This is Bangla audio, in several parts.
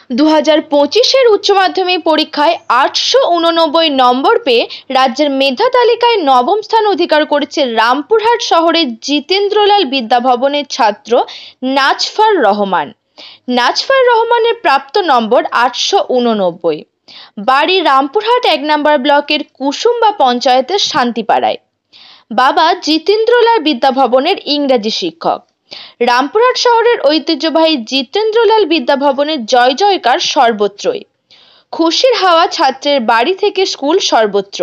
2025-এর উচ্চ মাধ্যমিক পরীক্ষায় 889 নম্বর পেয়ে রাজ্যের মেধা তালিকায় নবম স্থান অধিকার করেছে রামপুরহাট শহরের জিতেন্দ্রলাল বিদ্যাভবনের ছাত্র নাজফার রহমান। নাজফার রহমানের প্রাপ্ত নম্বর 889। বাড়ি রামপুরহাট 1 নম্বর ব্লকের কুসুম্বা পঞ্চায়েতের শান্তিপাড়ায়। বাবা জিতেন্দ্রলাল বিদ্যাভবনের ইংরাজি শিক্ষক। রামপুরহাট শহরের ঐতিহ্যবাহী জিতেন্দ্রলাল বিদ্যাভবনের জয় জয়কার সর্বত্রই। খুশির হাওয়া ছাত্রের বাড়ি থেকে স্কুল সর্বত্র।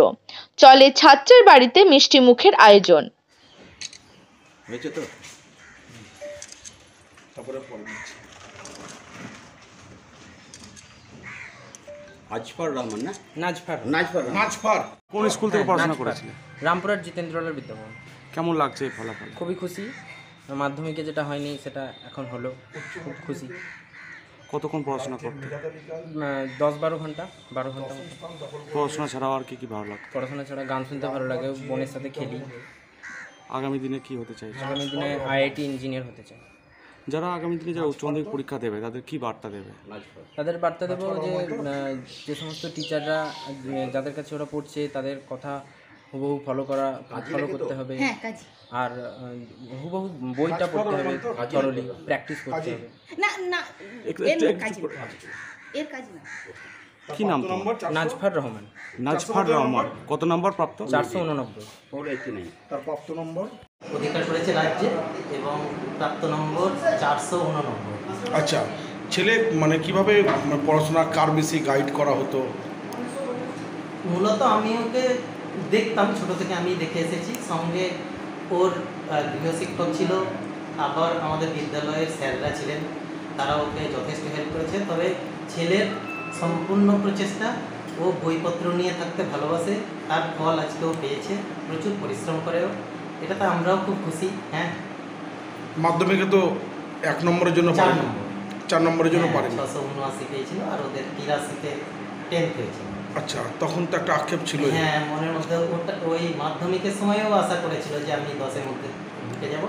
চলে ছাত্রের বাড়িতে মিষ্টি মুখের আয়োজন। নাজফার রহমান না? নাজফার কোন স্কুল থেকে পড়াশোনা করেছিলেন? রামপুরহাট জিতেন্দ্রলাল বিদ্যাভবন। কেমন লাগছে এই ফলাফল? খুবই খুশি। মাধ্যমিকে যেটা হয়নি সেটা এখন হলো, খুব খুশি। কতক্ষণ পড়াশোনা করতে? 10-12 ঘন্টা, 12 ঘন্টা মতো। পড়াশোনা ছাড়াও আর কি কি ভালো লাগে? পড়াশোনা ছাড়া গান শুনতে ভালো লাগে, বোনের সাথে খেলি। আগামী দিনে কি হতে চাইছে? আগামী দিনে IIT ইঞ্জিনিয়ার হতে চাই। যারা আগামী দিনে যারা উচ্চ মাধ্যমিক পরীক্ষা দেবে তাদের কি বার্তা দেবে? তাদের বার্তা দেবো যে সমস্ত টিচাররা যাদের কাছে ওরা পড়ছে তাদের কথা হুবহু ফলো করতে হবে। আর হুবহু বইটা পড়তে হবে, থরলি প্র্যাকটিস করতে হবে। কি নাম তোমার? নাজফার রহমান। নাজফার রহমান কত নম্বর প্রাপ্ত? 489। তার প্রাপ্ত নম্বর অধিকার করেছে রাজ্যে এবং প্রাপ্ত নম্বর 489। আচ্ছা, ছেলে মানে কিভাবে পড়াশোনা কার বেশি গাইড করা হতো? মূলত আমি ওকে দেখতাম, ছোট থেকে আমি দেখে এসেছি। সঙ্গে ওর গৃহশিক্ষক ছিল, আবার আমাদের বিদ্যালয়ের স্যাররা ছিলেন, তারা ওকে যথেষ্ট হেল্প করেছে। তবে ছেলের সম্পূর্ণ প্রচেষ্টা, ও বইপত্র নিয়ে থাকতে ভালোবাসে, তার ফল আজকেও পেয়েছে। প্রচুর পরিশ্রম করেও, এটাতে আমরাও খুব খুশি। হ্যাঁ, মাধ্যমিকে তো 1 নম্বরের জন্য 4 নম্বরের জন্য পারে 679 পেয়েছিল, আর ওদের 83-তে 10 হয়েছিল। আচ্ছা, তখন তো একটা আক্ষেপ ছিল। হ্যাঁ, মনের মধ্যে ওই মাধ্যমিকের সময়ও আশা করেছিল যে আমি 10-এর মধ্যে ঢুকে যাব,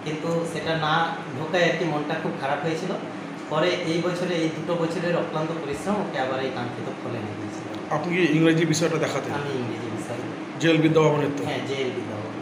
কিন্তু সেটা না ঢোকায় আর কি মনটা খুব খারাপ হয়েছিল। পরে এই বছরে, এই 2 বছরের অক্লান্ত পরিশ্রম ওকে আবার এই কাঙ্ক্ষিত ফলে নিয়ে গিয়েছিল। আপনি কি ইংরেজি বিষয়টা দেখাতেন? আমি ইংরেজি বিষয় জেল বিদ্যাভবনের তো? হ্যাঁ, জেল বিদ্যাভবন।